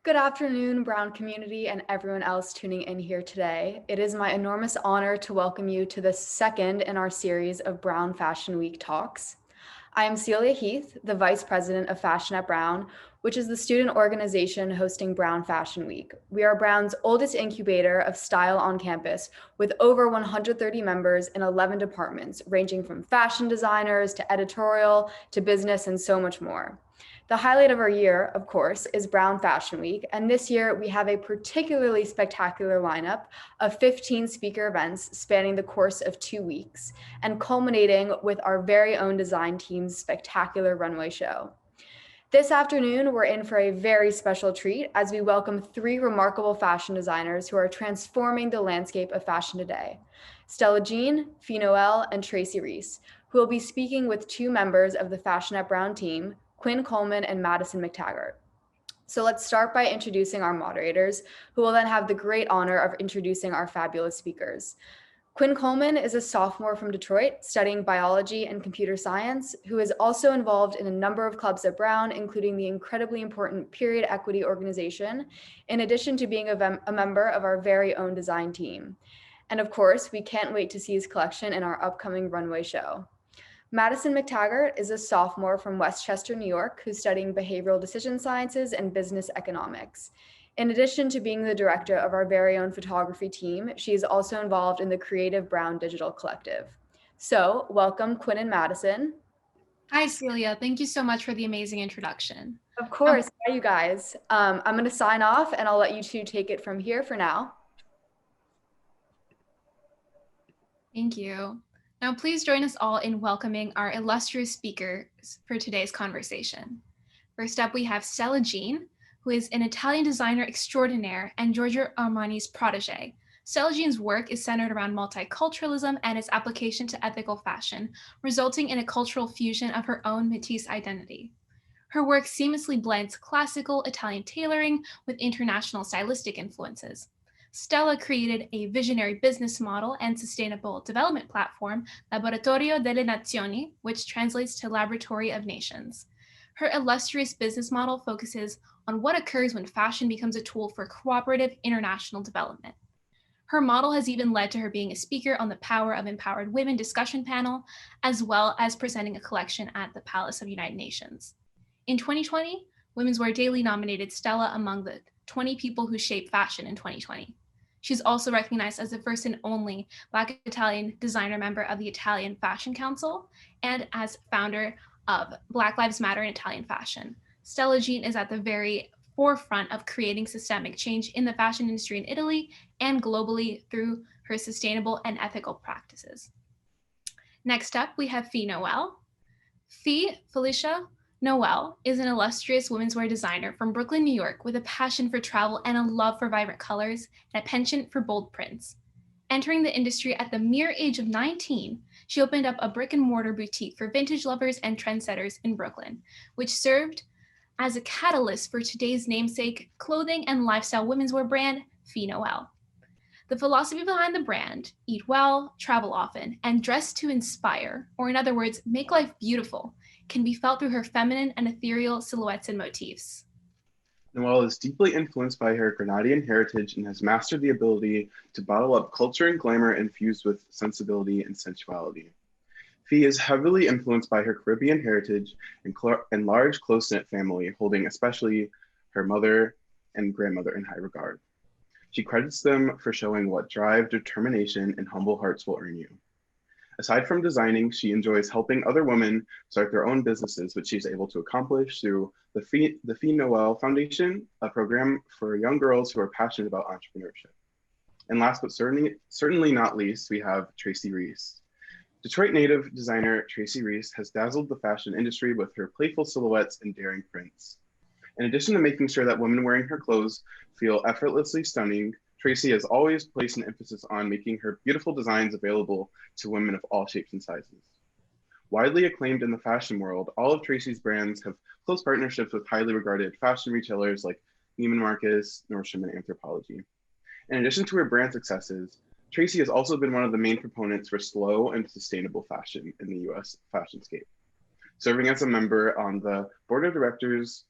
Good afternoon, Brown community and everyone else tuning in here today. It is my enormous honor to welcome you to the second in our series of Brown Fashion Week talks. I am Celia Heath, the Vice President of Fashion at Brown, which is the student organization hosting Brown Fashion Week. We are Brown's oldest incubator of style on campus, with over 130 members in 11 departments, ranging from fashion designers to editorial to business and so much more. The highlight of our year, of course, is Brown Fashion Week, and this year we have a particularly spectacular lineup of 15 speaker events spanning the course of 2 weeks, and culminating with our very own design team's spectacular runway show. This afternoon, we're in for a very special treat as we welcome 3 remarkable fashion designers who are transforming the landscape of fashion today: Stella Jean, Felicia Noel, and Tracy Reese, who will be speaking with 2 members of the Fashion at Brown team, Quinn Coleman and Madison McTaggart. So let's start by introducing our moderators, who will then have the great honor of introducing our fabulous speakers. Quinn Coleman is a sophomore from Detroit studying biology and computer science, who is also involved in a number of clubs at Brown, including the incredibly important Period Equity Organization, in addition to being a member of our very own design team. And of course, we can't wait to see his collection in our upcoming runway show. Madison McTaggart is a sophomore from Westchester, New York, who's studying behavioral decision sciences and business economics. In addition to being the director of our very own photography team, she is also involved in the Creative Brown Digital Collective. So welcome, Quinn and Madison. Hi, Celia. Thank you so much for the amazing introduction. Of course. Hi, you guys. I'm going to sign off and I'll let you two take it from here for now. Thank you. Now, please join us all in welcoming our illustrious speakers for today's conversation. First up, we have Stella Jean, who is an Italian designer extraordinaire and Giorgio Armani's protege. Stella Jean's work is centered around multiculturalism and its application to ethical fashion, resulting in a cultural fusion of her own Métis identity. Her work seamlessly blends classical Italian tailoring with international stylistic influences. Stella created a visionary business model and sustainable development platform, Laboratorio delle Nazioni, which translates to Laboratory of Nations. Her illustrious business model focuses on what occurs when fashion becomes a tool for cooperative international development. Her model has even led to her being a speaker on the Power of Empowered Women discussion panel, as well as presenting a collection at the Palace of United Nations. In 2020, Women's Wear Daily nominated Stella among the 20 people who shape fashion in 2020. She's also recognized as the first and only Black Italian designer member of the Italian Fashion Council and as founder of Black Lives Matter in Italian fashion. Stella Jean is at the very forefront of creating systemic change in the fashion industry in Italy and globally through her sustainable and ethical practices. Next up, we have Felicia Noel. Felicia Noel is an illustrious women's wear designer from Brooklyn, New York, with a passion for travel and a love for vibrant colors and a penchant for bold prints. Entering the industry at the mere age of 19, she opened up a brick and mortar boutique for vintage lovers and trendsetters in Brooklyn, which served as a catalyst for today's namesake clothing and lifestyle women's wear brand, Felicia Noel. The philosophy behind the brand, eat well, travel often, and dress to inspire, or in other words, make life beautiful, can be felt through her feminine and ethereal silhouettes and motifs. Noel is deeply influenced by her Grenadian heritage and has mastered the ability to bottle up culture and glamour infused with sensibility and sensuality. Fee is heavily influenced by her Caribbean heritage and large, close-knit family, holding especially her mother and grandmother in high regard. She credits them for showing what drive, determination, and humble hearts will earn you. Aside from designing, she enjoys helping other women start their own businesses, which she's able to accomplish through the Fee Noel Foundation, a program for young girls who are passionate about entrepreneurship. And last but certainly not least, we have Tracy Reese. Detroit native designer Tracy Reese has dazzled the fashion industry with her playful silhouettes and daring prints. In addition to making sure that women wearing her clothes feel effortlessly stunning, Tracy has always placed an emphasis on making her beautiful designs available to women of all shapes and sizes. Widely acclaimed in the fashion world, all of Tracy's brands have close partnerships with highly regarded fashion retailers like Neiman Marcus, Nordstrom, and Anthropologie. In addition to her brand successes, Tracy has also been one of the main proponents for slow and sustainable fashion in the US fashionscape, serving as a member on the board of directors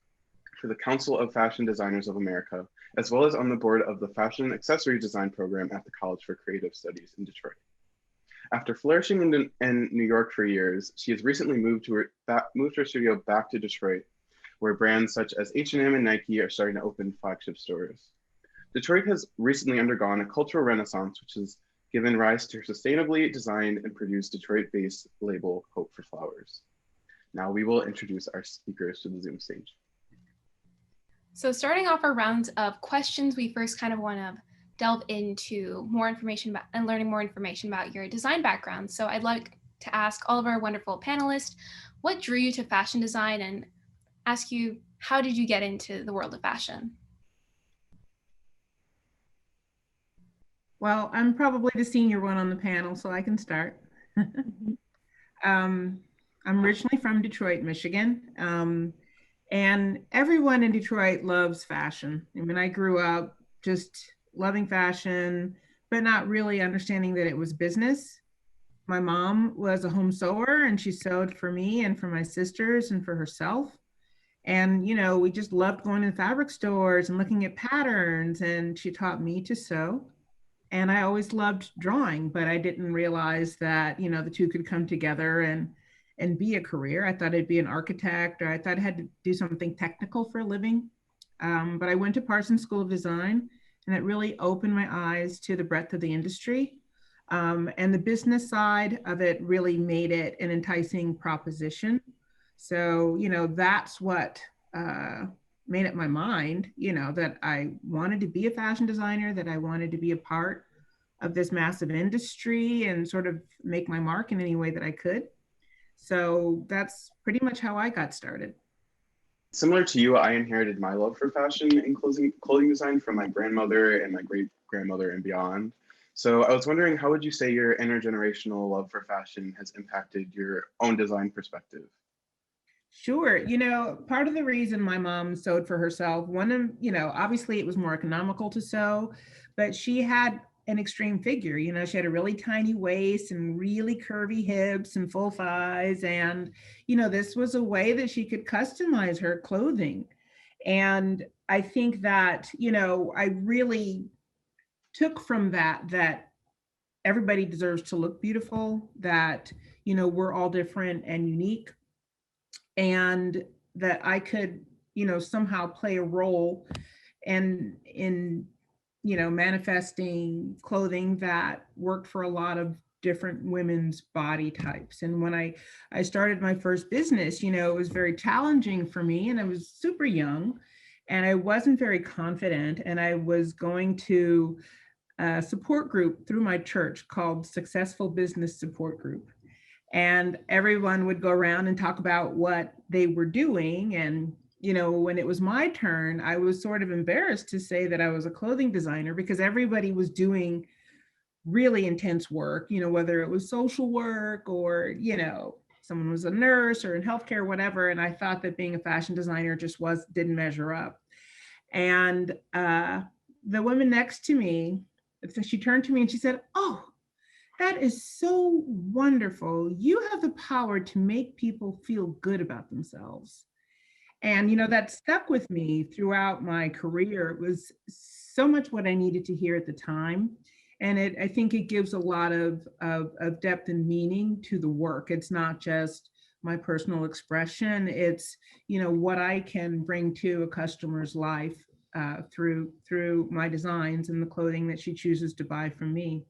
for the Council of Fashion Designers of America, as well as on the board of the Fashion Accessory Design program at the College for Creative Studies in Detroit. After flourishing in New York for years, she has recently moved her studio back to Detroit, where brands such as H&M and Nike are starting to open flagship stores. Detroit has recently undergone a cultural renaissance, which has given rise to her sustainably designed and produced Detroit-based label, Hope for Flowers. Now we will introduce our speakers to the Zoom stage. So starting off our round of questions, we first kind of want to delve into more information about and learning more information about your design background. So I'd like to ask all of our wonderful panelists, what drew you to fashion design, and ask you, how did you get into the world of fashion? Well, I'm probably the senior one on the panel, so I can start. I'm originally from Detroit, Michigan. And everyone in Detroit loves fashion. I mean, I grew up just loving fashion, but not really understanding that it was business. My mom was a home sewer, and she sewed for me and for my sisters and for herself. And, you know, we just loved going to fabric stores and looking at patterns, and she taught me to sew. And I always loved drawing, but I didn't realize that, you know, the two could come together and be a career. I thought I'd be an architect, or I thought I had to do something technical for a living. But I went to Parsons School of Design, and it really opened my eyes to the breadth of the industry. And the business side of it really made it an enticing proposition. So, you know, that's what made up my mind, you know, that I wanted to be a fashion designer, that I wanted to be a part of this massive industry and sort of make my mark in any way that I could. So that's pretty much how I got started. Similar to you, I inherited my love for fashion and clothing design from my grandmother and my great-grandmother and beyond. So I was wondering, how would you say your intergenerational love for fashion has impacted your own design perspective? Sure. You know, part of the reason my mom sewed for herself, one of, you know, obviously it was more economical to sew, but she had an extreme figure. You know, she had a really tiny waist and really curvy hips and full thighs. And, you know, this was a way that she could customize her clothing. And I think that, you know, I really took from that everybody deserves to look beautiful, that, you know, we're all different and unique, and that I could, you know, somehow play a role in, you know, manifesting clothing that worked for a lot of different women's body types. And when I started my first business, you know, it was very challenging for me, and I was super young and I wasn't very confident. And I was going to a support group through my church called Successful Business Support Group. And everyone would go around and talk about what they were doing. And, you know, when it was my turn, I was sort of embarrassed to say that I was a clothing designer, because everybody was doing really intense work, you know, whether it was social work or, you know, someone was a nurse or in healthcare, whatever. And I thought that being a fashion designer just didn't measure up. And the woman next to me, she turned to me and she said, "Oh, that is so wonderful. You have the power to make people feel good about themselves." And, you know, that stuck with me throughout my career. It was so much what I needed to hear at the time. And I think it gives a lot of depth and meaning to the work. It's not just my personal expression. It's, you know, what I can bring to a customer's life through my designs and the clothing that she chooses to buy from me.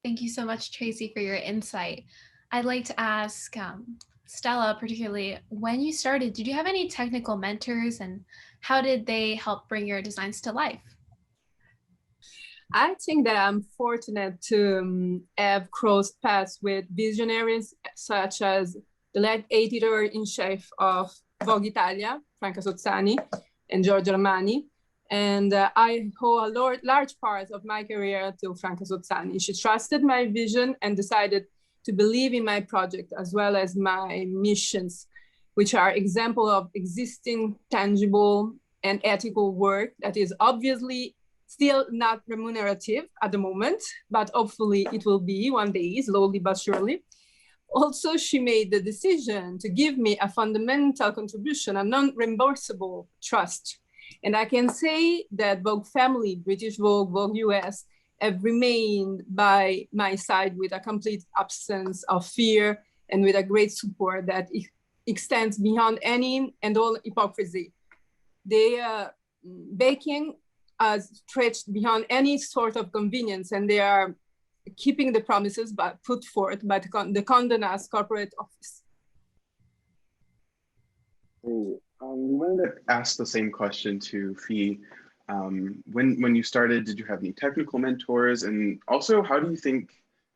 Thank you so much, Tracy, for your insight. I'd like to ask Stella, particularly, when you started, did you have any technical mentors, and how did they help bring your designs to life? I think that I'm fortunate to have crossed paths with visionaries such as the late editor-in-chief of Vogue Italia, Franca Sozzani, and Giorgio Armani. And I owe a large part of my career to Franca Sozzani. She trusted my vision and decided to believe in my project as well as my missions, which are examples of existing, tangible, and ethical work that is obviously still not remunerative at the moment, but hopefully it will be one day, slowly but surely. Also, she made the decision to give me a fundamental contribution, a non-reimbursable trust. And I can say that Vogue family, British Vogue, Vogue US, have remained by my side with a complete absence of fear and with a great support that extends beyond any and all hypocrisy. They are baking us stretched beyond any sort of convenience, and they are keeping the promises put forth by the Condé Nast corporate office. We wanted to ask the same question to Fee. When you started, did you have any technical mentors? And also, how do you think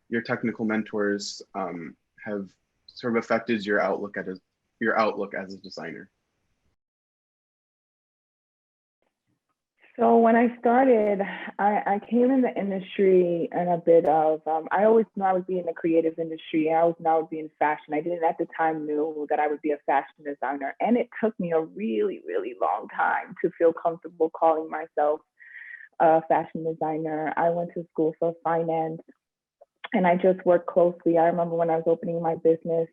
your technical mentors have sort of affected your outlook as a designer? So when I started, I came in the industry in a bit of, I always knew I would be in the creative industry. I always knew I would be in fashion. I didn't at the time know that I would be a fashion designer. And it took me a really, really long time to feel comfortable calling myself a fashion designer. I went to school for finance and I just worked closely. I remember when I was opening my business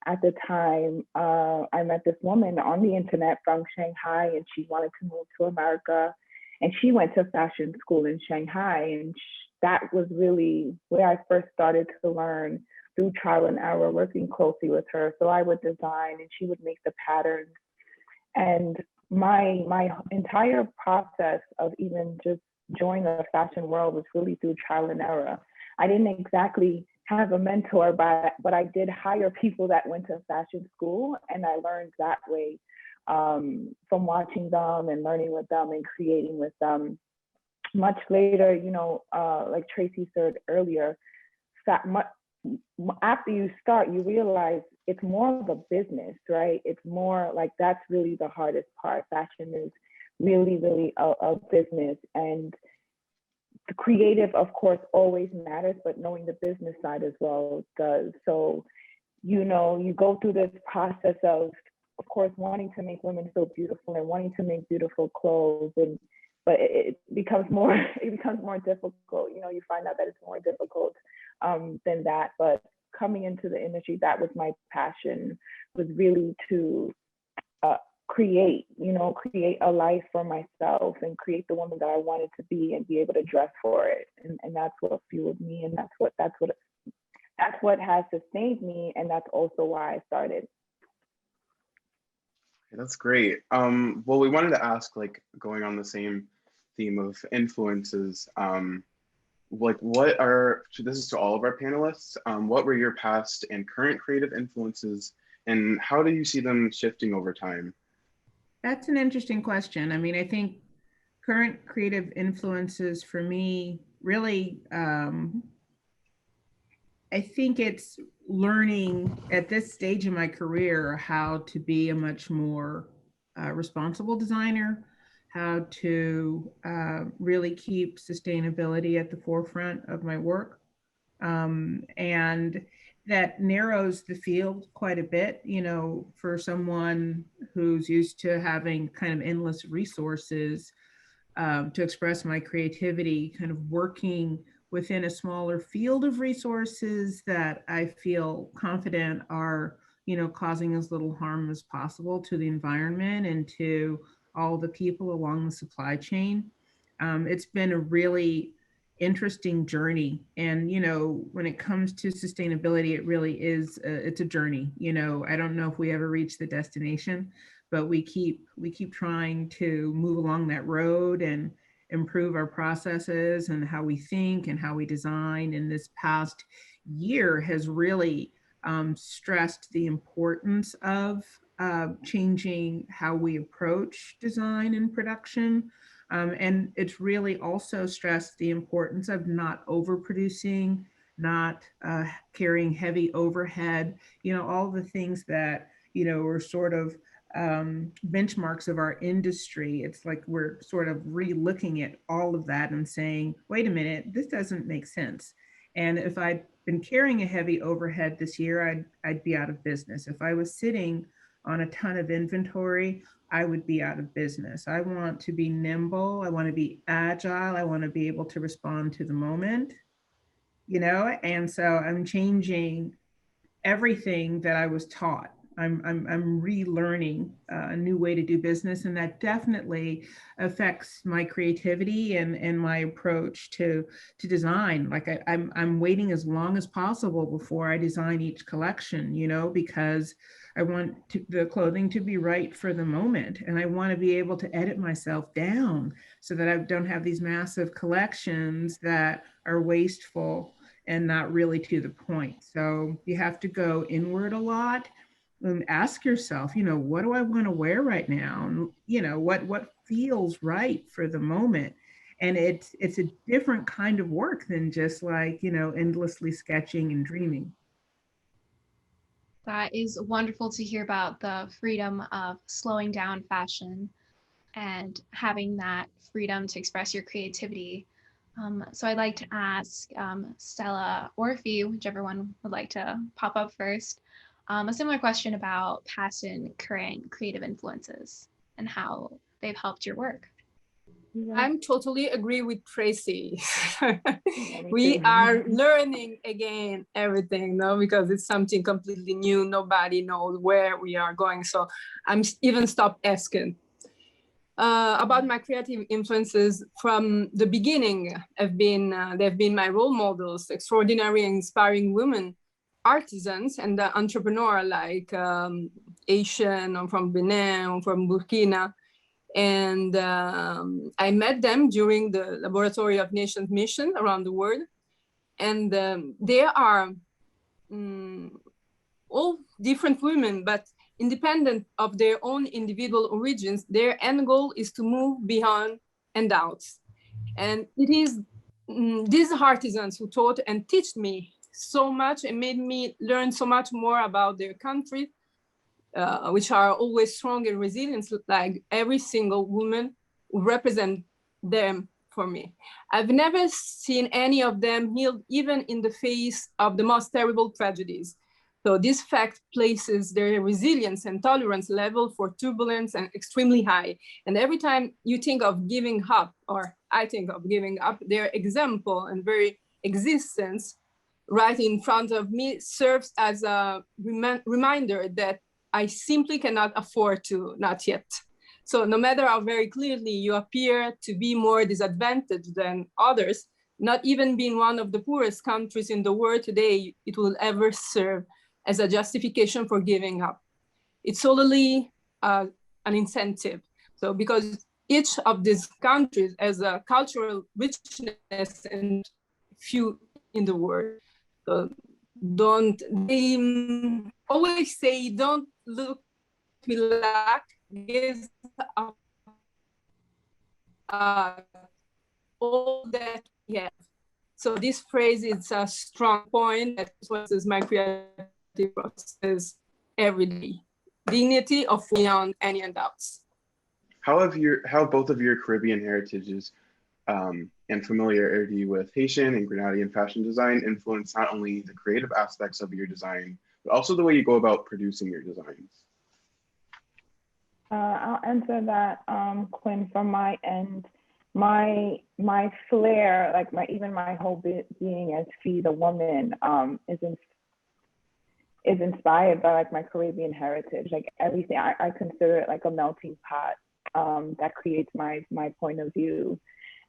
at the time, I met this woman on the internet from Shanghai, and she wanted to move to America. And she went to fashion school in Shanghai. And that was really where I first started to learn through trial and error, working closely with her. So I would design and she would make the patterns. And my entire process of even just joining the fashion world was really through trial and error. I didn't exactly have a mentor, but I did hire people that went to fashion school, and I learned that way. From watching them and learning with them and creating with them. Much later, you know, like Tracy said earlier, after you start, you realize it's more of a business, right? It's more like that's really the hardest part. Fashion is really, really a business, and the creative, of course, always matters, but knowing the business side as well does. So, you know, you go through this process of course, wanting to make women feel beautiful and wanting to make beautiful clothes, but it becomes more difficult. You know, you find out that it's more difficult than that. But coming into the industry, that was my passion, was really to create a life for myself and create the woman that I wanted to be and be able to dress for it. And that's what fueled me, and that's what has sustained me, and that's also why I started. That's great. Well, we wanted to ask, like, going on the same theme of influences, like this is to all of our panelists, what were your past and current creative influences, and how do you see them shifting over time? That's an interesting question. I mean, I think current creative influences for me, really, I think it's learning at this stage in my career how to be a much more responsible designer, how to really keep sustainability at the forefront of my work. And that narrows the field quite a bit, you know, for someone who's used to having kind of endless resources to express my creativity, kind of working within a smaller field of resources that I feel confident are, you know, causing as little harm as possible to the environment and to all the people along the supply chain. It's been a really interesting journey. And, you know, when it comes to sustainability, it really is, it's a journey. You know, I don't know if we ever reach the destination, but we keep trying to move along that road and improve our processes and how we think and how we design. And this past year has really stressed the importance of changing how we approach design and production. And it's really also stressed the importance of not overproducing, not carrying heavy overhead, you know, all the things that, you know, are sort of benchmarks of our industry. It's like we're sort of re-looking at all of that and saying, wait a minute, this doesn't make sense. And if I'd been carrying a heavy overhead this year, I'd be out of business. If I was sitting on a ton of inventory, I would be out of business. I want to be nimble. I want to be agile. I want to be able to respond to the moment, you know? And so I'm changing everything that I was taught. I'm relearning a new way to do business, and that definitely affects my creativity and my approach to design. Like I'm waiting as long as possible before I design each collection, you know, because I want the clothing to be right for the moment, and I want to be able to edit myself down so that I don't have these massive collections that are wasteful and not really to the point. So you have to go inward a lot and ask yourself, you know, what do I want to wear right now? And, you know, what feels right for the moment. And it's a different kind of work than just like, you know, endlessly sketching and dreaming. That is wonderful to hear about the freedom of slowing down fashion and having that freedom to express your creativity. So I'd like to ask Stella or Fee, whichever one would like to pop up first, a similar question about past and current creative influences and how they've helped your work. I'm totally agree with Tracy. We are learning again everything, no, because it's something completely new. Nobody knows where we are going. So I'm even stopped asking. About my creative influences from the beginning they've been my role models, extraordinary and inspiring women, artisans and entrepreneurs like Asian or from Benin or from Burkina. And I met them during the Laboratory of Nations mission around the world. And they are all different women, but independent of their own individual origins, their end goal is to move beyond handouts. And it is these artisans who taught and taught me so much and made me learn so much more about their country, which are always strong and resilient, like every single woman who represent them for me. I've never seen any of them healed, even in the face of the most terrible tragedies. So this fact places their resilience and tolerance level for turbulence and extremely high. And every time you think of giving up, or I think of giving up, their example and very existence right in front of me serves as a reminder that I simply cannot afford to not yet. So no matter how very clearly you appear to be more disadvantaged than others, not even being one of the poorest countries in the world today, it will ever serve as a justification for giving up. It's solely an incentive. So because each of these countries has a cultural richness and few in the world. So they always say, don't look we lack, is all that we have. So this phrase is a strong point that influences my creative process every day. Dignity of beyond any doubts. How have both of your Caribbean heritages and familiarity with Haitian and Grenadian fashion design influenced not only the creative aspects of your design, but also the way you go about producing your designs? I'll answer that, Quinn. From my end, my flair, like even my whole being as Fee the woman, is inspired by like my Caribbean heritage. Like everything, I consider it like a melting pot that creates my point of view.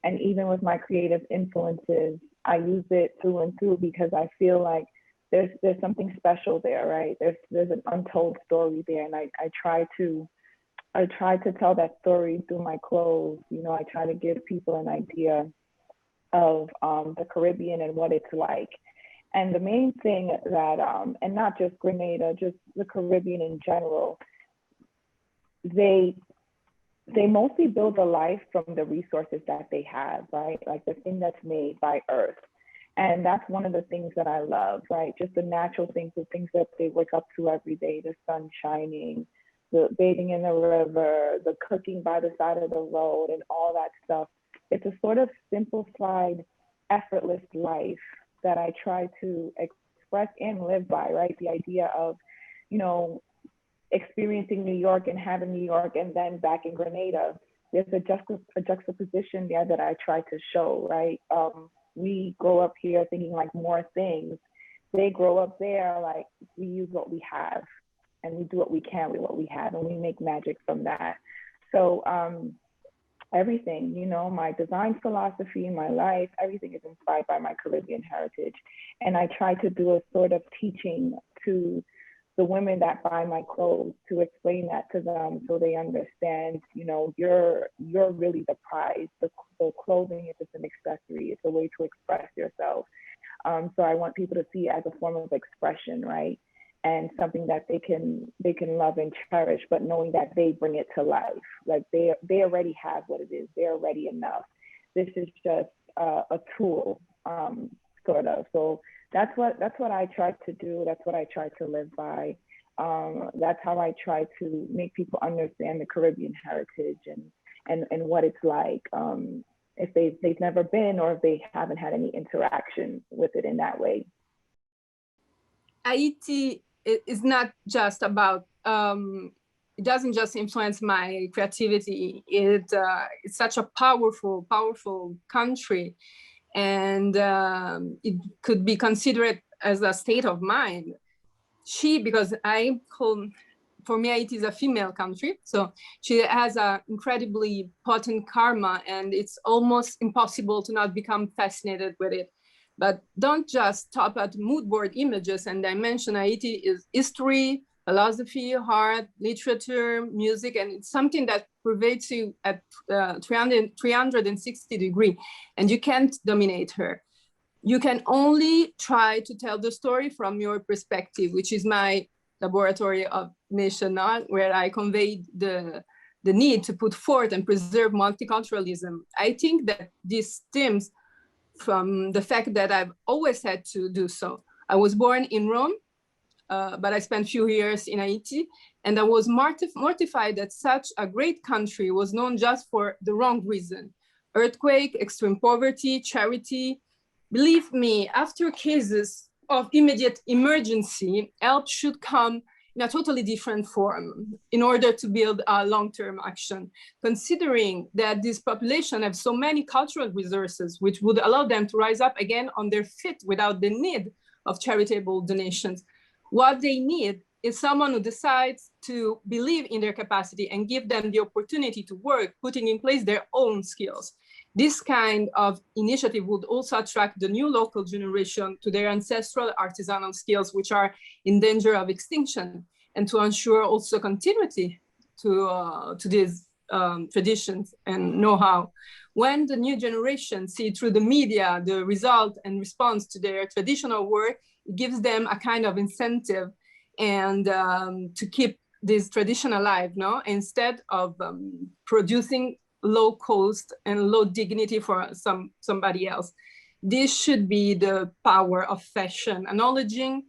And even with my creative influences, I use it through and through because I feel like there's something special there, right? There's an untold story there, and I try to tell that story through my clothes. You know, I try to give people an idea of the Caribbean and what it's like. And the main thing that, and not just Grenada, just the Caribbean in general, they mostly build a life from the resources that they have, right? Like the thing that's made by earth. And that's one of the things that I love, right? Just the natural things, the things that they wake up to every day, the sun shining, the bathing in the river, the cooking by the side of the road and all that stuff. It's a sort of simplified, effortless life that I try to express and live by, right? The idea of, you know, experiencing New York and having New York and then back in Grenada. There's a juxtaposition there that I try to show, right? We grow up here thinking like more things, they grow up there, like we use what we have and we do what we can with what we have and we make magic from that. So everything, you know, my design philosophy, my life, everything is inspired by my Caribbean heritage. And I try to do a sort of teaching to the women that buy my clothes, to explain that to them so they understand, you know, you're really the prize. The clothing is just an accessory. It's a way to express yourself. So I want people to see it as a form of expression, right? And something that they can love and cherish, but knowing that they bring it to life. Like they already have what it is. They're already enough. This is just a tool, sort of. So that's what I try to do. That's what I try to live by. That's how I try to make people understand the Caribbean heritage and what it's like. If they've never been, or if they haven't had any interaction with it in that way. Haiti is not just about, it doesn't just influence my creativity. It's such a powerful country. And it could be considered as a state of mind. Because for me, Haiti is a female country. So she has an incredibly potent karma, and it's almost impossible to not become fascinated with it. But don't just stop at mood board images and dimension. Haiti is history, philosophy, art, literature, music, and it's something that pervades you at 360 degrees, and you can't dominate her. You can only try to tell the story from your perspective, which is my laboratory of national, where I conveyed the need to put forth and preserve multiculturalism. I think that this stems from the fact that I've always had to do so. I was born in Rome, but I spent a few years in Haiti, and I was mortified that such a great country was known just for the wrong reason. Earthquake, extreme poverty, charity. Believe me, after cases of immediate emergency, help should come in a totally different form in order to build a long-term action, considering that this population have so many cultural resources, which would allow them to rise up again on their feet without the need of charitable donations. What they need is someone who decides to believe in their capacity and give them the opportunity to work, putting in place their own skills. This kind of initiative would also attract the new local generation to their ancestral artisanal skills, which are in danger of extinction, and to ensure also continuity to these traditions and know-how. When the new generation see through the media the result and response to their traditional work, it gives them a kind of incentive and to keep this tradition alive, no? Instead of producing low cost and low dignity for somebody else. This should be the power of fashion, acknowledging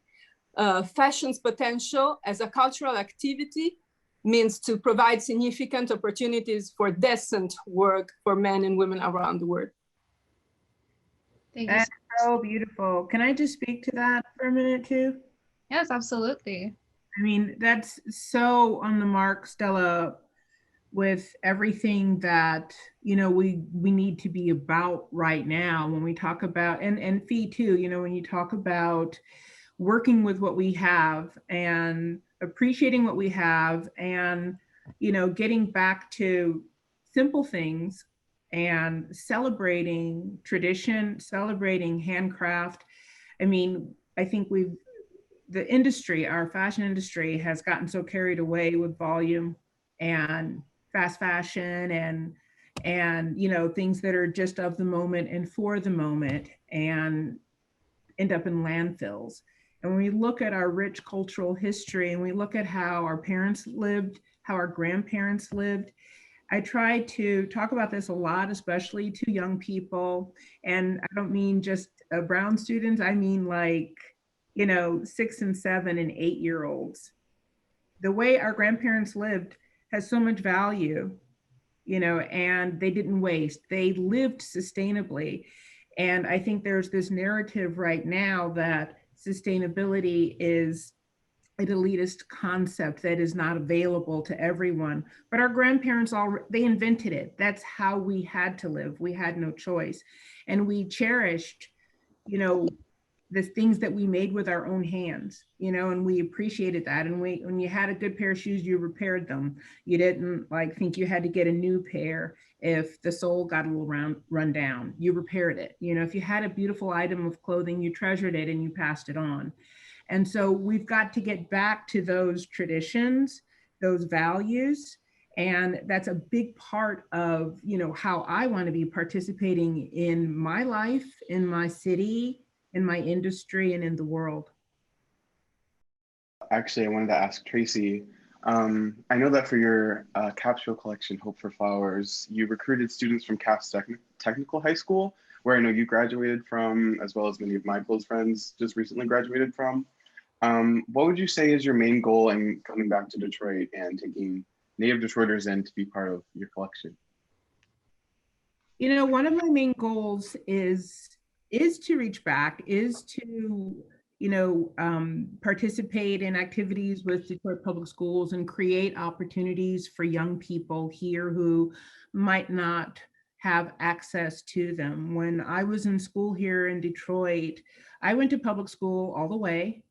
fashion's potential as a cultural activity means to provide significant opportunities for decent work for men and women around the world. Thank you. That's so beautiful. Can I just speak to that for a minute too? Yes, absolutely. I mean, that's so on the mark, Stella, with everything that, you know, we need to be about right now when we talk about, and Fee too, you know, when you talk about working with what we have and appreciating what we have and, you know, getting back to simple things and celebrating tradition, celebrating handcraft. I mean, I think the industry, our fashion industry has gotten so carried away with volume and fast fashion and you know, things that are just of the moment and for the moment and end up in landfills. And when we look at our rich cultural history and we look at how our parents lived, how our grandparents lived, I try to talk about this a lot, especially to young people. And I don't mean just brown students, I mean like, you know, 6 and 7 and 8-year-olds. The way our grandparents lived has so much value, you know, and they didn't waste. They lived sustainably. And I think there's this narrative right now that sustainability is an elitist concept that is not available to everyone. But our grandparents, they invented it. That's how we had to live. We had no choice. And we cherished, you know, the things that we made with our own hands, you know, and we appreciated that. And when you had a good pair of shoes, you repaired them. You didn't like think you had to get a new pair if the sole got a little run down. You repaired it. You know, if you had a beautiful item of clothing, you treasured it and you passed it on. And so we've got to get back to those traditions, those values. And that's a big part of, you know, how I want to be participating in my life, in my city, in my industry, and in the world. Actually, I wanted to ask Tracy, I know that for your capsule collection, Hope for Flowers, you recruited students from Cass Technical High School, where I know you graduated from, as well as many of my close friends just recently graduated from. What would you say is your main goal in coming back to Detroit and taking Native Detroiters in to be part of your collection? You know, one of my main goals is to reach back, is to, you know, participate in activities with Detroit Public Schools and create opportunities for young people here who might not have access to them. When I was in school here in Detroit, I went to public school all the way.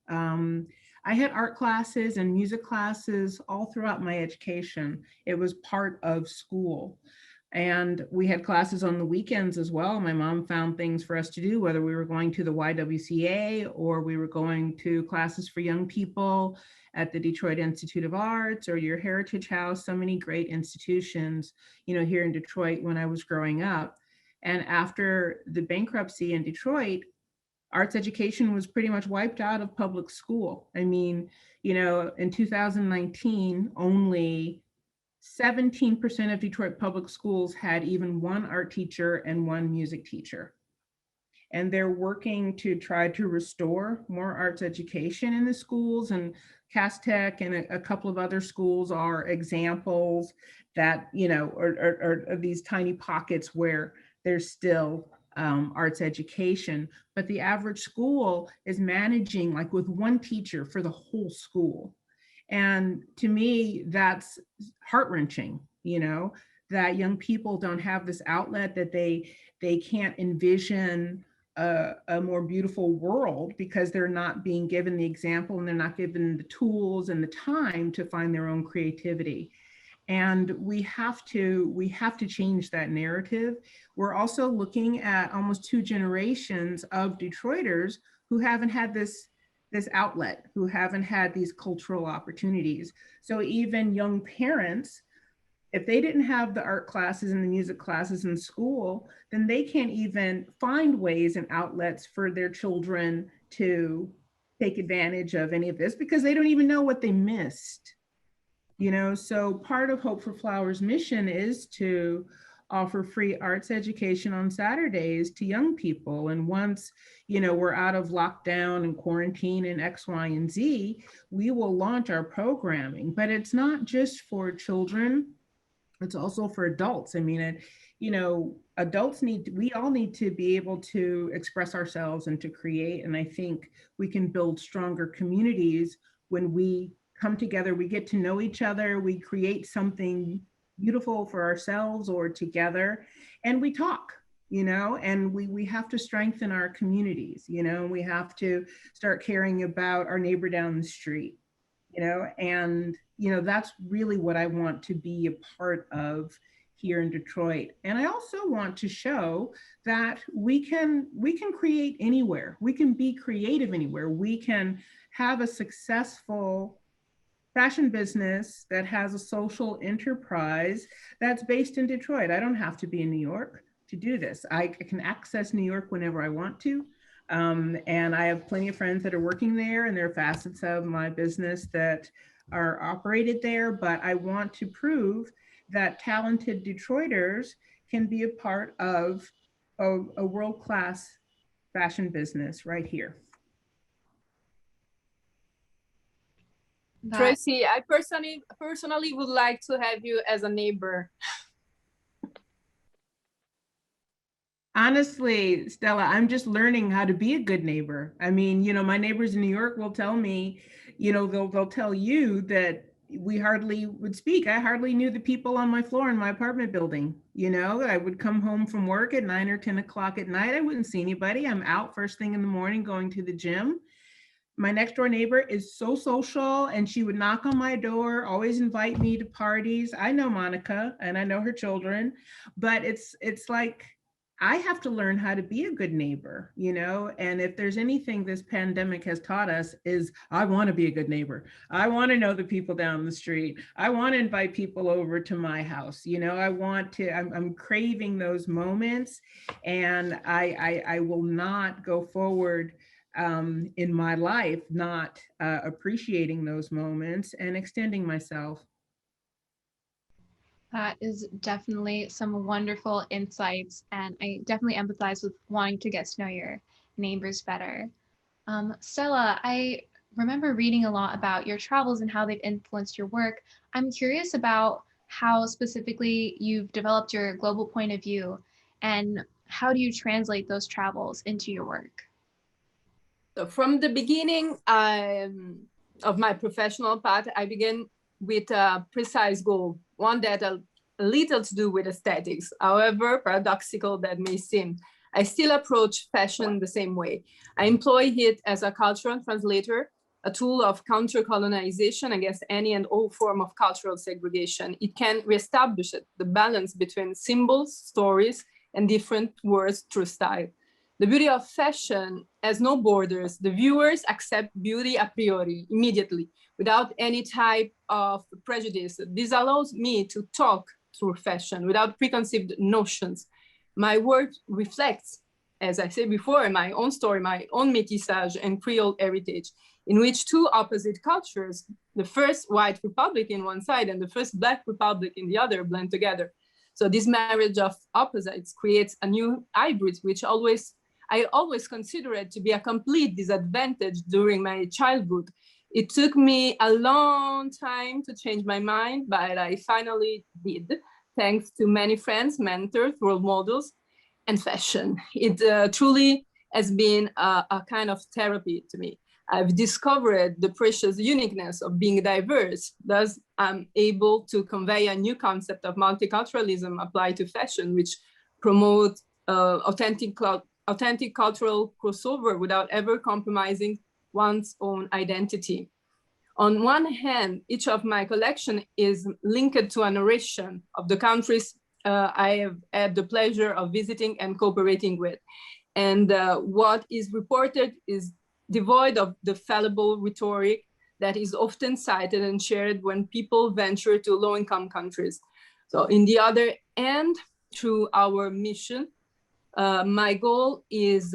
I had art classes and music classes all throughout my education. It was part of school. And we had classes on the weekends as well. My mom found things for us to do, whether we were going to the YWCA or we were going to classes for young people at the Detroit Institute of Arts or your Heritage House, so many great institutions, you know, here in Detroit when I was growing up. And after the bankruptcy in Detroit, arts education was pretty much wiped out of public school. I mean, you know, in 2019, only 17% of Detroit public schools had even one art teacher and one music teacher. And they're working to try to restore more arts education in the schools, and Cass Tech and a couple of other schools are examples that, you know, are these tiny pockets where there's still arts education, but the average school is managing like with one teacher for the whole school. And to me, that's heart-wrenching, you know, that young people don't have this outlet, that they can't envision a more beautiful world because they're not being given the example and they're not given the tools and the time to find their own creativity. And we have to change that narrative. We're also looking at almost 2 generations of Detroiters who haven't had this outlet, who haven't had these cultural opportunities. So even young parents, if they didn't have the art classes and the music classes in school, then they can't even find ways and outlets for their children to take advantage of any of this because they don't even know what they missed. You know, so part of Hope for Flowers' mission is to offer free arts education on Saturdays to young people. And once, you know, we're out of lockdown and quarantine and X, Y, and Z, we will launch our programming. But it's not just for children, it's also for adults. I mean, you know, we all need to be able to express ourselves and to create. And I think we can build stronger communities when we come together, we get to know each other, we create something beautiful for ourselves or together, and we talk, you know, and we have to strengthen our communities, you know, we have to start caring about our neighbor down the street, you know, and, you know, that's really what I want to be a part of here in Detroit. And I also want to show that we can create anywhere, we can be creative anywhere, we can have a successful fashion business that has a social enterprise that's based in Detroit. I don't have to be in New York to do this. I can access New York whenever I want to. And I have plenty of friends that are working there, and there are facets of my business that are operated there. But I want to prove that talented Detroiters can be a part of a world-class fashion business right here. Tracy, I personally would like to have you as a neighbor. Honestly, Stella, I'm just learning how to be a good neighbor. I mean, you know, my neighbors in New York will tell me, you know, they'll tell you that we hardly would speak. I hardly knew the people on my floor in my apartment building. You know, I would come home from work at 9 or 10 o'clock at night. I wouldn't see anybody. I'm out first thing in the morning going to the gym. My next door neighbor is so social, and she would knock on my door, always invite me to parties. I know Monica and I know her children, but it's like, I have to learn how to be a good neighbor, you know? And if there's anything this pandemic has taught us is I want to be a good neighbor. I want to know the people down the street. I want to invite people over to my house. You know, I'm craving those moments, and I will not go forward in my life not appreciating those moments and extending myself. That is definitely some wonderful insights, and I definitely empathize with wanting to get to know your neighbors better. Stella, I remember reading a lot about your travels and how they've influenced your work. I'm curious about how specifically you've developed your global point of view, and how do you translate those travels into your work? So from the beginning of my professional path, I began with a precise goal, one that a little to do with aesthetics. However paradoxical that may seem, I still approach fashion the same way. I employ it as a cultural translator, a tool of counter-colonization against any and all form of cultural segregation. It can reestablish the balance between symbols, stories, and different words through style. The beauty of fashion has no borders. The viewers accept beauty a priori, immediately, without any type of prejudice. This allows me to talk through fashion without preconceived notions. My work reflects, as I said before, my own story, my own métissage and Creole heritage, in which two opposite cultures, the first white republic in one side and the first black republic in the other, blend together. So this marriage of opposites creates a new hybrid, which I always consider it to be a complete disadvantage during my childhood. It took me a long time to change my mind, but I finally did, thanks to many friends, mentors, role models, and fashion. It truly has been a kind of therapy to me. I've discovered the precious uniqueness of being diverse. Thus, I'm able to convey a new concept of multiculturalism applied to fashion, which promotes authentic cultural crossover without ever compromising one's own identity. On one hand, each of my collection is linked to a narration of the countries I have had the pleasure of visiting and cooperating with. And what is reported is devoid of the fallible rhetoric that is often cited and shared when people venture to low-income countries. So in the other end, through our mission, my goal is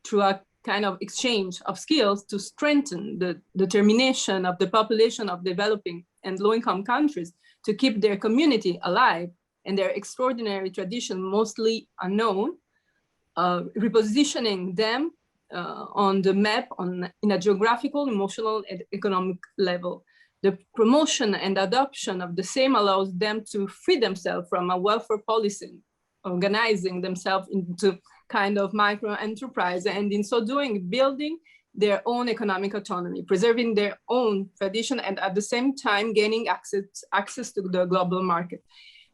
through a kind of exchange of skills to strengthen the determination of the population of developing and low-income countries to keep their community alive and their extraordinary tradition mostly unknown, repositioning them on the map in a geographical, emotional, and economic level. The promotion and adoption of the same allows them to free themselves from a welfare policy, organizing themselves into kind of micro enterprise, and in so doing, building their own economic autonomy, preserving their own tradition, and at the same time gaining access to the global market.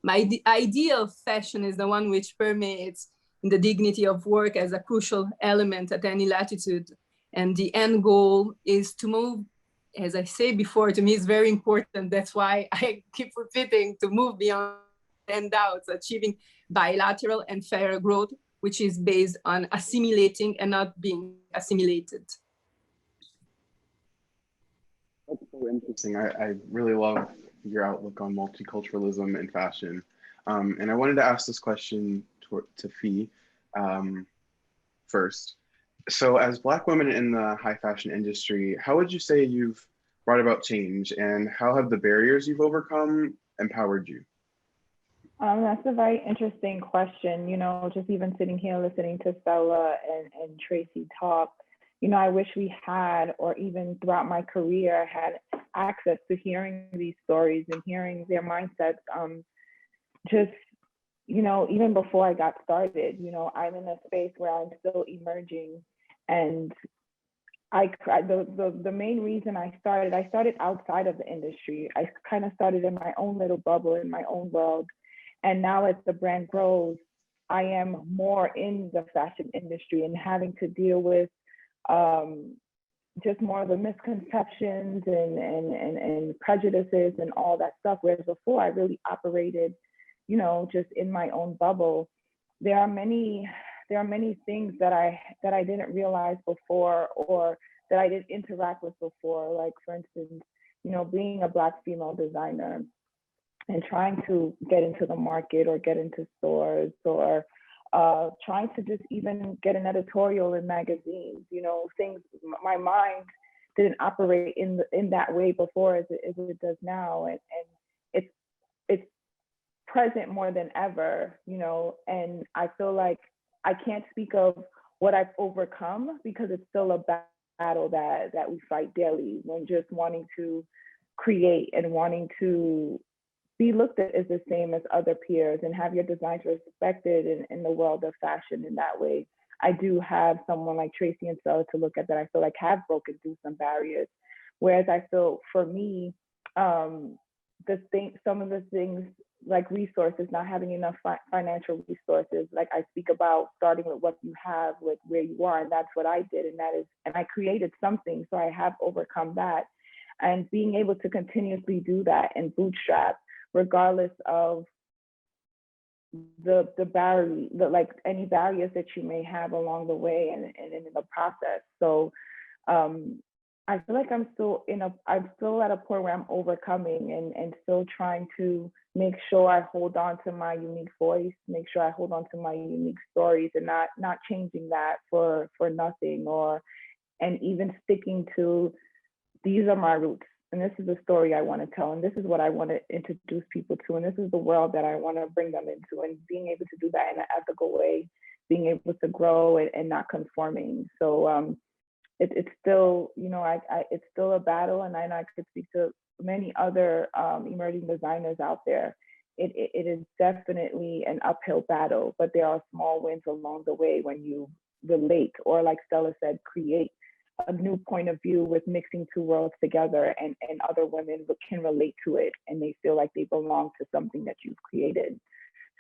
My ideal fashion is the one which permeates in the dignity of work as a crucial element at any latitude. And the end goal is to move, as I say before, to me is very important. That's why I keep repeating, to move beyond handouts, achieving bilateral and fair growth, which is based on assimilating and not being assimilated. That's so interesting. I really love your outlook on multiculturalism and fashion. And I wanted to ask this question to Fee first. So as Black women in the high fashion industry, how would you say you've brought about change, and how have the barriers you've overcome empowered you? That's a very interesting question. You know, just even sitting here listening to Stella and Tracy talk, you know, I wish we had, or even throughout my career, had access to hearing these stories and hearing their mindsets. Just, you know, even before I got started, you know, I'm in a space where I'm still emerging, and the main reason I started outside of the industry. I kind of started in my own little bubble, in my own world. And now as the brand grows, I am more in the fashion industry and having to deal with just more of the misconceptions and prejudices and all that stuff. Whereas before I really operated, you know, just in my own bubble. There are many things that I didn't realize before, or that I didn't interact with before. Like for instance, you know, being a Black female designer and trying to get into the market or get into stores, or trying to just even get an editorial in magazines, you know, things. My mind didn't operate in that way before as it does now, and it's present more than ever, you know. And I feel like I can't speak of what I've overcome, because it's still a battle that we fight daily, when just wanting to create and wanting to be looked at as the same as other peers and have your designs respected in the world of fashion in that way. I do have someone like Tracy and Stella to look at that I feel like have broken through some barriers. Whereas I feel for me, some of the things like resources, not having enough financial resources, like I speak about starting with what you have, with where you are, and that's what I did, and I created something, so I have overcome that, and being able to continuously do that and bootstrap, regardless of the barrier, like any barriers that you may have along the way and in the process. So I feel like I'm still at a point where I'm overcoming and still trying to make sure I hold on to my unique voice, make sure I hold on to my unique stories, and not changing that for nothing, and even sticking to, these are my roots, and this is the story I want to tell, and this is what I want to introduce people to, and this is the world that I want to bring them into, and being able to do that in an ethical way, being able to grow and not conforming. So it's still, you know, it's still a battle, and I could speak to many other emerging designers out there. It is definitely an uphill battle, but there are small wins along the way when you relate, or like Stella said, create a new point of view with mixing two worlds together, and other women can relate to it, and they feel like they belong to something that you've created.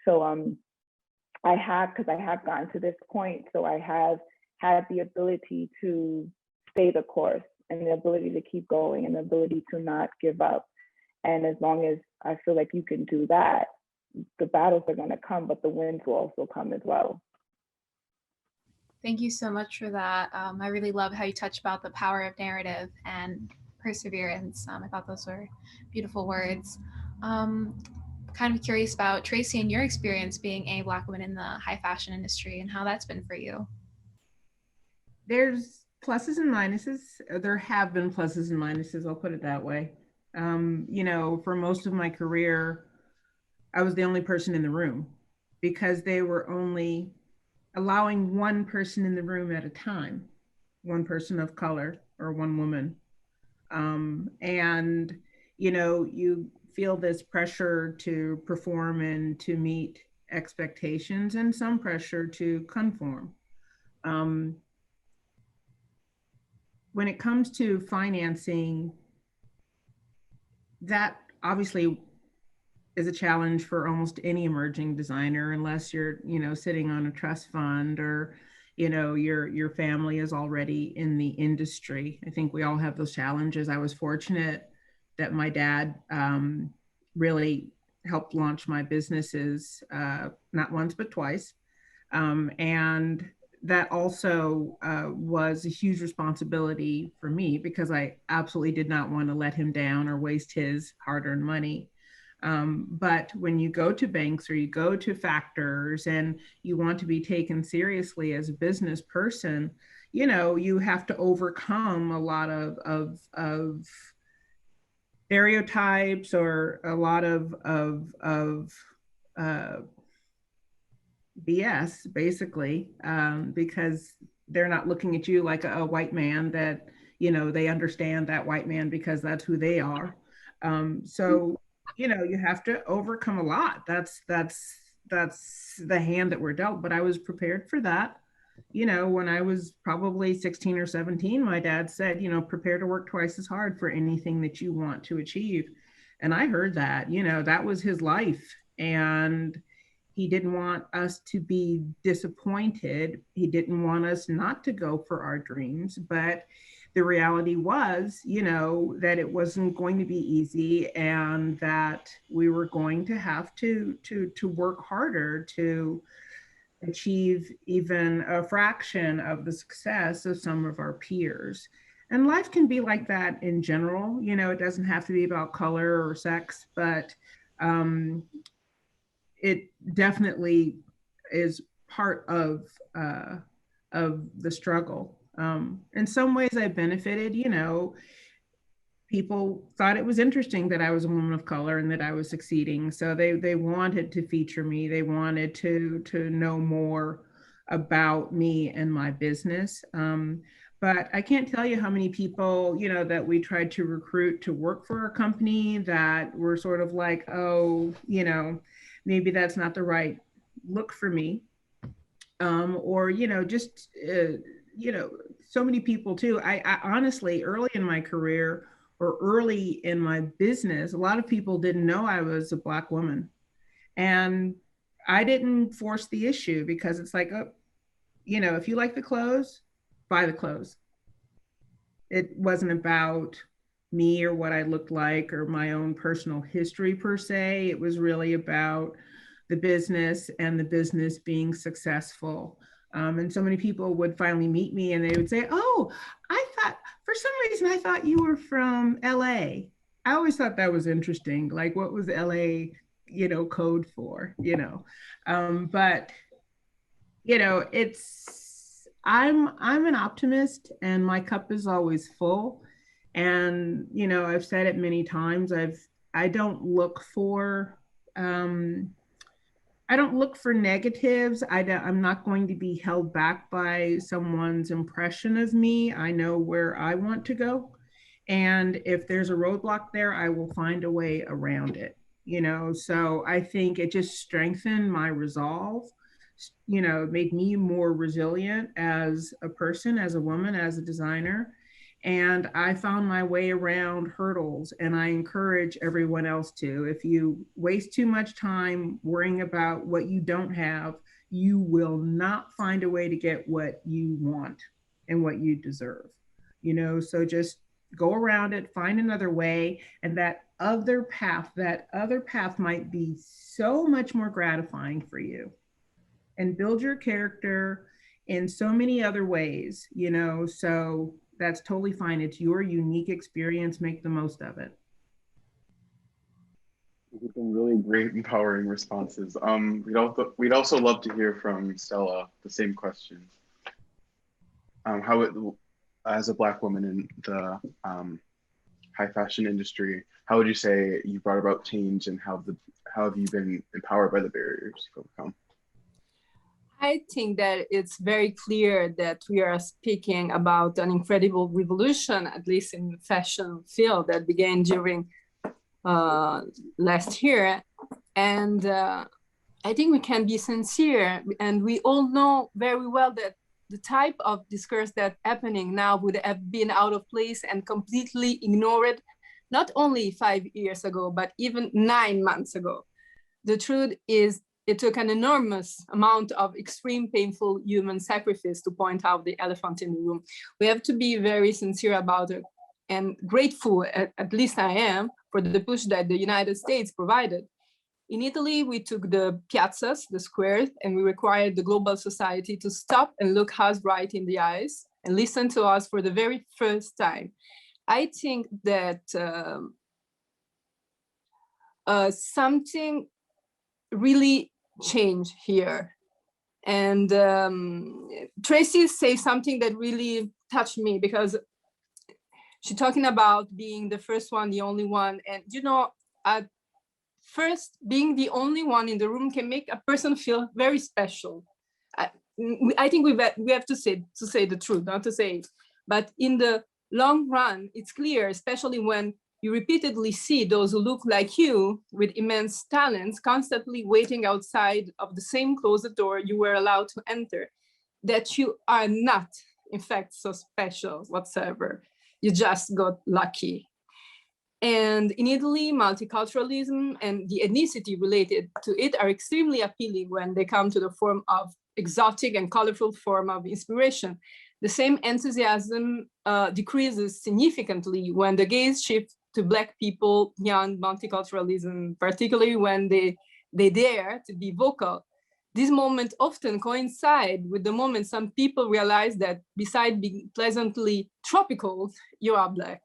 So because I have gotten to this point, so I have had the ability to stay the course, and the ability to keep going, and the ability to not give up. And as long as I feel like you can do that, the battles are going to come, but the wins will also come as well. Thank you so much for that. I really love how you touch about the power of narrative and perseverance. I thought those were beautiful words. Kind of curious about Tracy and your experience being a Black woman in the high fashion industry and how that's been for you. There's pluses and minuses. There have been pluses and minuses, I'll put it that way. You know, for most of my career, I was the only person in the room, because they were only allowing one person in the room at a time, one person of color or one woman. And, you know, you feel this pressure to perform and to meet expectations, and some pressure to conform. When it comes to financing, that obviously is a challenge for almost any emerging designer, unless you're, you know, sitting on a trust fund, or, you know, your family is already in the industry. I think we all have those challenges. I was fortunate that my dad really helped launch my businesses, not once, but twice. And that also was a huge responsibility for me, because I absolutely did not want to let him down or waste his hard-earned money. But when you go to banks or you go to factors and you want to be taken seriously as a business person, you know, you have to overcome a lot of stereotypes, or a lot of BS, basically, because they're not looking at you like a white man that, you know, they understand that white man because that's who they are. So, you know, you have to overcome a lot. That's the hand that we're dealt, but I was prepared for that. you know, when I was probably 16 or 17, my dad said, you know, prepare to work twice as hard for anything that you want to achieve. And I heard that, you know, that was his life. And he didn't want us to be disappointed. He didn't want us not to go for our dreams. But the reality was, you know, that it wasn't going to be easy and that we were going to have to work harder to achieve even a fraction of the success of some of our peers. And life can be like that in general. You know, it doesn't have to be about color or sex, but it definitely is part of the struggle. In some ways, I benefited. You know, people thought it was interesting that I was a woman of color and that I was succeeding. So they wanted to feature me. They wanted to know more about me and my business. But I can't tell you how many people, you know, that we tried to recruit to work for our company that were sort of like, oh, you know, maybe that's not the right look for me. Or, you know, just, you know, so many people too. I honestly, early in my career or early in my business, a lot of people didn't know I was a Black woman. And I didn't force the issue because it's like, oh, you know, if you like the clothes, buy the clothes. It wasn't about me or what I looked like or my own personal history per se. It was really about the business and the business being successful. And so many people would finally meet me and they would say, oh, I thought, for some reason, I thought you were from LA. I always thought that was interesting. Like, what was LA, you know, code for, you know? But, you know, I'm an optimist and my cup is always full. And, you know, I've said it many times, I don't look for negatives. I'm not going to be held back by someone's impression of me. I know where I want to go. And if there's a roadblock there, I will find a way around it, you know? So I think it just strengthened my resolve, you know, made me more resilient as a person, as a woman, as a designer. And I found my way around hurdles, and I encourage everyone else to. If you waste too much time worrying about what you don't have, you will not find a way to get what you want and what you deserve. You know, so just go around it, find another way, and that other path might be so much more gratifying for you. And build your character in so many other ways, you know, so that's totally fine. It's your unique experience. Make the most of it. They've been really great, empowering responses. We'd also love to hear from Stella the same question. How it, as a Black woman in the high fashion industry, how would you say you brought about change, and how have you been empowered by the barriers you've overcome? I think that it's very clear that we are speaking about an incredible revolution, at least in the fashion field, that began during last year. And I think we can be sincere, and we all know very well that the type of discourse that's happening now would have been out of place and completely ignored, not only 5 years ago, but even 9 months ago. The truth is, it took an enormous amount of extreme, painful human sacrifice to point out the elephant in the room. We have to be very sincere about it and grateful, at least I am, for the push that the United States provided. In Italy, we took the piazzas, the squares, and we required the global society to stop and look us right in the eyes and listen to us for the very first time. I think that something really changed here. And Tracy says something that really touched me, because she's talking about being the first one, the only one. And, you know, at first, being the only one in the room can make a person feel very special. I think we have to say the truth, not to say it. But in the long run, it's clear, especially when you repeatedly see those who look like you with immense talents constantly waiting outside of the same closed door you were allowed to enter. that you are not, in fact, so special whatsoever. You just got lucky. And in Italy, multiculturalism and the ethnicity related to it are extremely appealing when they come to the form of exotic and colorful form of inspiration. The same enthusiasm decreases significantly when the gaze shifts to Black people beyond multiculturalism, particularly when they dare to be vocal. These moments often coincide with the moment some people realize that besides being pleasantly tropical, you are Black.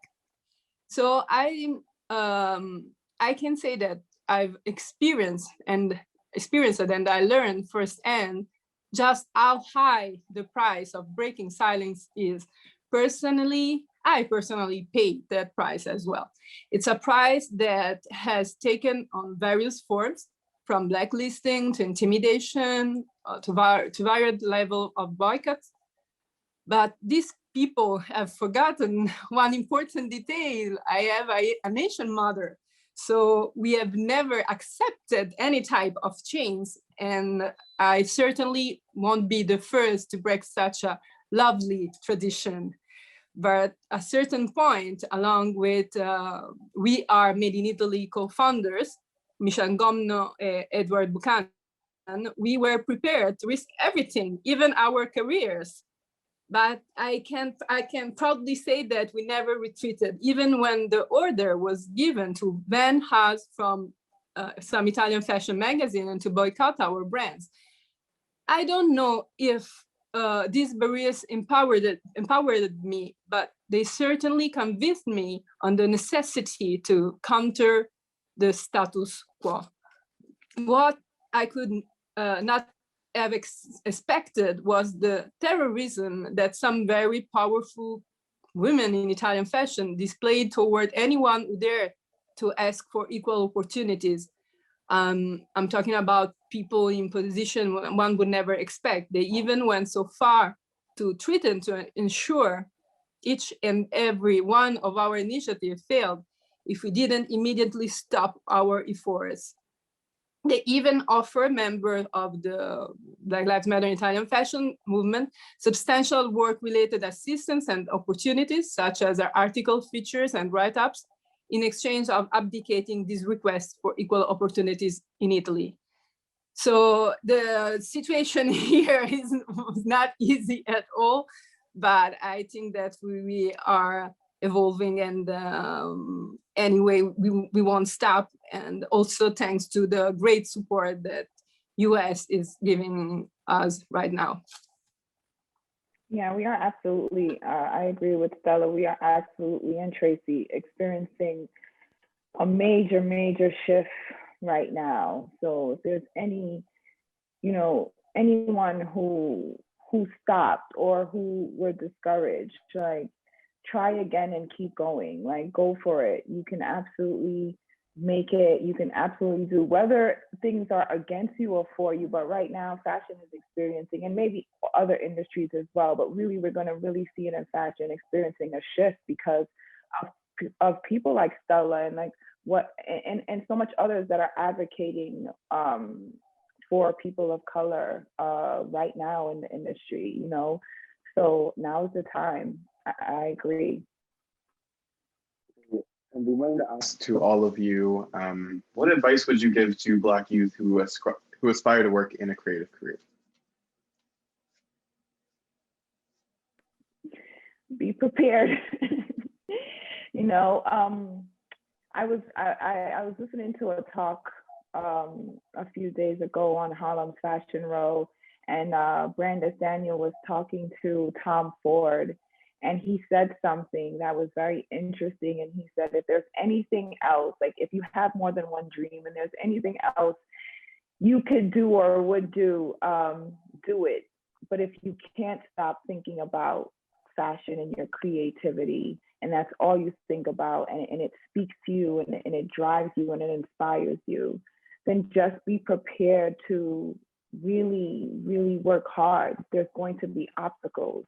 So I can say that I've experienced it, and I learned firsthand just how high the price of breaking silence is. I personally paid that price as well. It's a price that has taken on various forms, from blacklisting to intimidation to varied level of boycotts. But these people have forgotten one important detail. I have a nation mother. So we have never accepted any type of change. And I certainly won't be the first to break such a lovely tradition. But at a certain point, along with We Are Made in Italy co-founders, Michelle Gomno and Edward Buchanan, we were prepared to risk everything, even our careers. But I can proudly say that we never retreated, even when the order was given to ban us from some Italian fashion magazine and to boycott our brands. I don't know if these barriers empowered me, but they certainly convinced me on the necessity to counter the status quo. What I could not have expected was the terrorism that some very powerful women in Italian fashion displayed toward anyone who dared to ask for equal opportunities. I'm talking about people in position one would never expect. They even went so far to threaten to ensure each and every one of our initiatives failed if we didn't immediately stop our efforts. They even offer members of the Black Lives Matter Italian fashion movement substantial work-related assistance and opportunities, such as our article features and write-ups, in exchange of abdicating these requests for equal opportunities in Italy. So the situation here is not easy at all, but I think that we are evolving, and anyway, we won't stop. And also thanks to the great support that US is giving us right now. Yeah, we are absolutely, I agree with Stella. We are absolutely, and Tracy, experiencing a major, major shift right now. So if there's any, anyone who stopped or who were discouraged, like, try again and keep going, like, go for it. You can absolutely make it. You can absolutely do, whether things are against you or for you. But right now, fashion is experiencing, and maybe other industries as well, but really we're going to really see it in fashion experiencing a shift because of people like Stella and like and so much others that are advocating for people of color right now in the industry, So now is the time. I agree. And we wanted to ask to all of you, what advice would you give to Black youth who aspire to work in a creative career? Be prepared. I was listening to a talk a few days ago on Harlem's Fashion Row, and Brandis Daniel was talking to Tom Ford, and he said something that was very interesting. And he said, if there's anything else, like if you have more than one dream and there's anything else you could do or would do, do it. But if you can't stop thinking about fashion and your creativity, and that's all you think about, and it speaks to you and it drives you and it inspires you, then just be prepared to really, really work hard. There's going to be obstacles,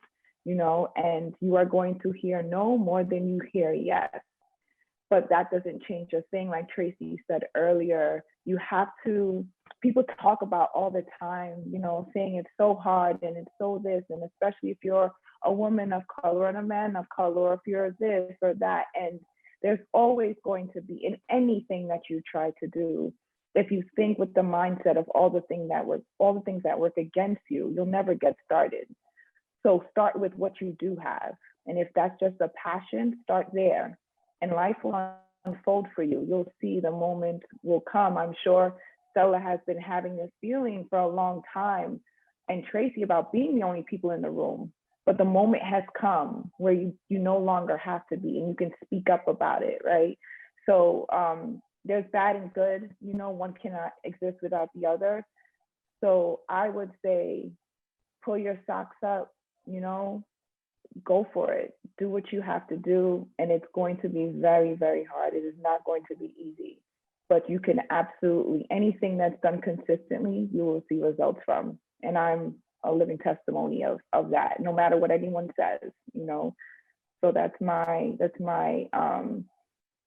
and you are going to hear no more than you hear yes. but that doesn't change a thing. Like Tracy said earlier, you have to, people talk about all the time, you know, saying it's so hard and it's so this, and especially if you're a woman of color and a man of color, or if you're this or that. And there's always going to be, in anything that you try to do, if you think with the mindset of all the things that work against you, you'll never get started. So start with what you do have. And if that's just a passion, start there. And life will unfold for you. You'll see the moment will come. I'm sure Stella has been having this feeling for a long time, and Tracy, about being the only people in the room. But the moment has come where you no longer have to be, and you can speak up about it, right? So there's bad and good, you know, one cannot exist without the other. So I would say, pull your socks up, you know, go for it. Do what you have to do. And it's going to be very, very hard. It is not going to be easy, but you can absolutely, anything that's done consistently, you will see results from. And I'm a living testimony of that, no matter what anyone says, you know. So that's my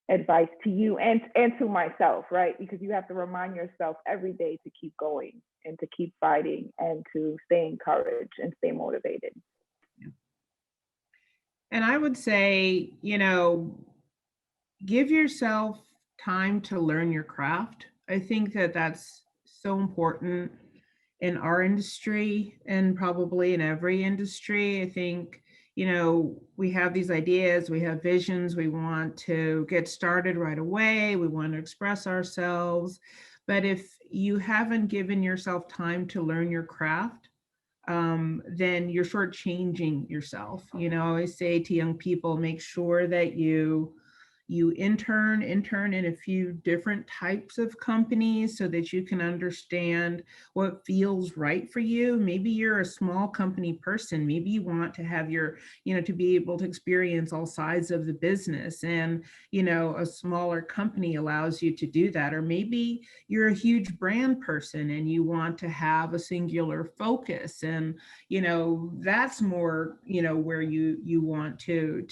advice to you and to myself, right? Because you have to remind yourself every day to keep going and to keep fighting and to stay encouraged and stay motivated. And I would say, you know, give yourself time to learn your craft. I think that that's so important in our industry and probably in every industry. I think, you know, we have these ideas, we have visions, we want to get started right away, we want to express ourselves. But if you haven't given yourself time to learn your craft, then you're shortchanging yourself. You know, I always say to young people, make sure that you intern in a few different types of companies so that you can understand what feels right for you. Maybe you're a small company person. Maybe you want to have your, you know, to be able to experience all sides of the business, and, you know, a smaller company allows you to do that. Or maybe you're a huge brand person and you want to have a singular focus, and, you know, that's more, you know, where you want to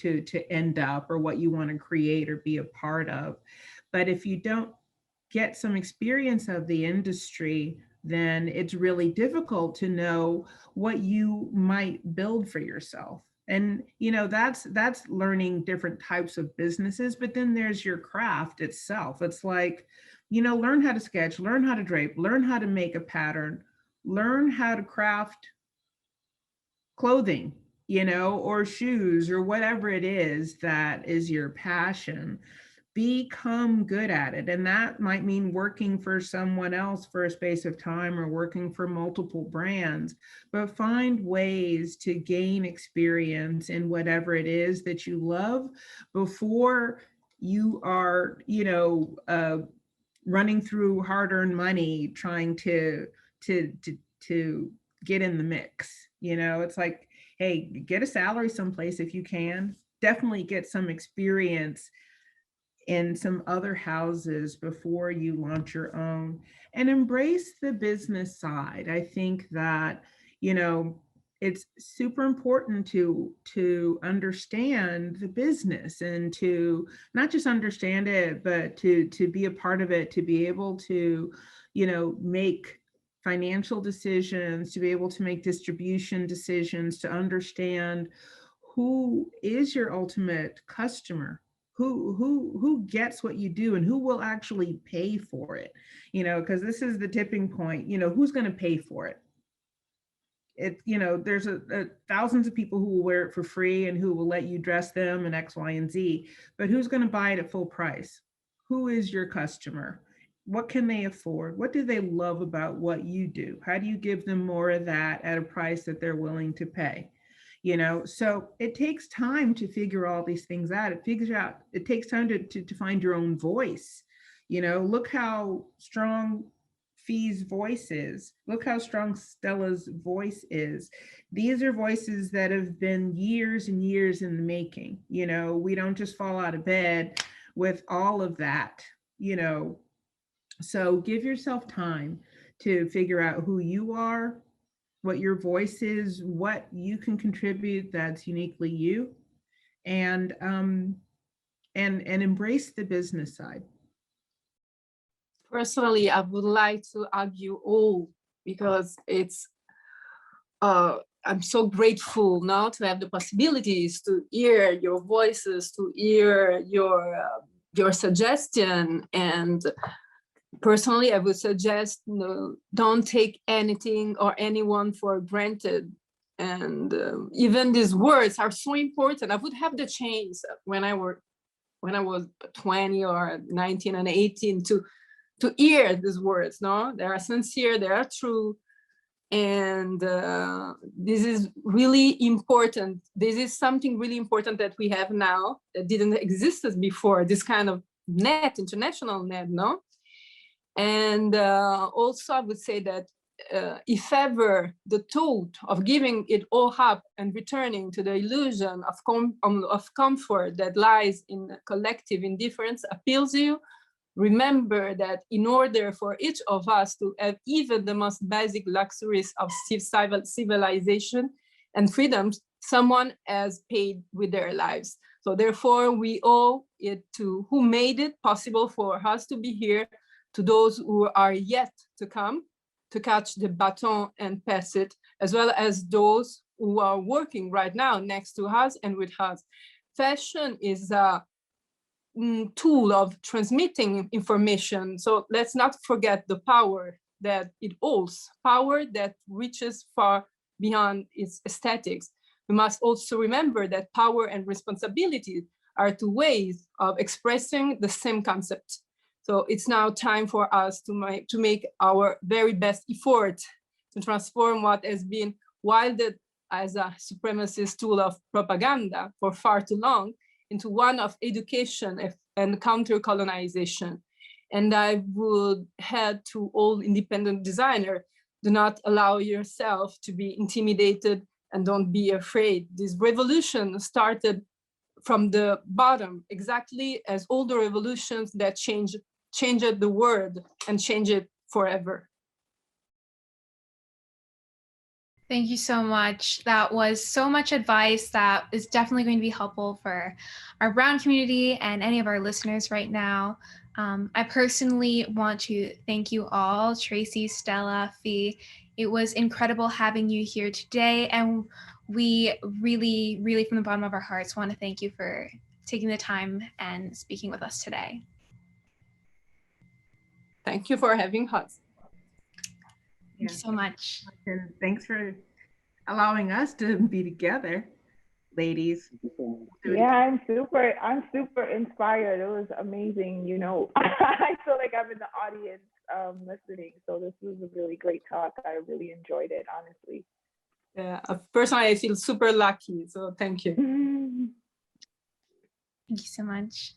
end up, or what you want to create or be a part of. But if you don't get some experience of the industry, then it's really difficult to know what you might build for yourself. And, you know, that's learning different types of businesses, but then there's your craft itself. It's like, you know, learn how to sketch, learn how to drape, learn how to make a pattern, learn how to craft clothing, you know, or shoes, or whatever it is that is your passion. Become good at it. And that might mean working for someone else for a space of time, or working for multiple brands, but find ways to gain experience in whatever it is that you love before you are, you know, running through hard-earned money trying to get in the mix. You know, it's like, hey, get a salary someplace if you can. Definitely get some experience in some other houses before you launch your own, and embrace the business side. I think that, you know, it's super important to understand the business, and to not just understand it, but to be a part of it, to be able to, you know, make financial decisions, to be able to make distribution decisions, to understand who is your ultimate customer, who gets what you do, and who will actually pay for it. You know, because this is the tipping point. You know, who's going to pay for it? It, you know, there's thousands of people who will wear it for free and who will let you dress them in X, Y, and Z, but who's going to buy it at full price? Who is your customer? What can they afford? What do they love about what you do? How do you give them more of that at a price that they're willing to pay? You know, so it takes time to figure all these things out. It takes time to find your own voice. You know, look how strong 𝐀𝐿's voice is. Look how strong Stella's voice is. These are voices that have been years and years in the making. You know, we don't just fall out of bed with all of that, you know. So give yourself time to figure out who you are, what your voice is, what you can contribute that's uniquely you, and and embrace the business side? Personally, I would like to argue all, because it's I'm so grateful now to have the possibilities to hear your voices, to hear your suggestion. And personally, I would suggest, don't take anything or anyone for granted. And even these words are so important. I would have the chance when I was 20 or 19 and 18 to hear these words. No, they are sincere, they are true. And this is really important. This is something really important that we have now that didn't exist before, this kind of net, international net, no? And also I would say that if ever the thought of giving it all up and returning to the illusion of comfort that lies in collective indifference appeals to you, remember that in order for each of us to have even the most basic luxuries of civilization and freedoms, someone has paid with their lives. So therefore, we owe it to who made it possible for us to be here, to those who are yet to come, to catch the baton and pass it, as well as those who are working right now next to us and with us. Fashion is a tool of transmitting information. So let's not forget the power that it holds, power that reaches far beyond its aesthetics. We must also remember that power and responsibility are two ways of expressing the same concept. So it's now time for us to make our very best effort to transform what has been wielded as a supremacist tool of propaganda for far too long into one of education and counter-colonization. And I would add to all independent designer, do not allow yourself to be intimidated and don't be afraid. This revolution started from the bottom, exactly as all the revolutions that changed the world and change it forever. Thank you so much. That was so much advice that is definitely going to be helpful for our Brown community and any of our listeners right now. I personally want to thank you all, Tracy, Stella, 𝐀𝐿. It was incredible having you here today. And we really, really from the bottom of our hearts want to thank you for taking the time and speaking with us today. Thank you for having us. Thank you so much. And thanks for allowing us to be together, ladies. Yeah, I'm super inspired. It was amazing. You know, I feel like I'm in the audience listening. So this was a really great talk. I really enjoyed it, honestly. Yeah, personally, I feel super lucky. So thank you. Thank you so much.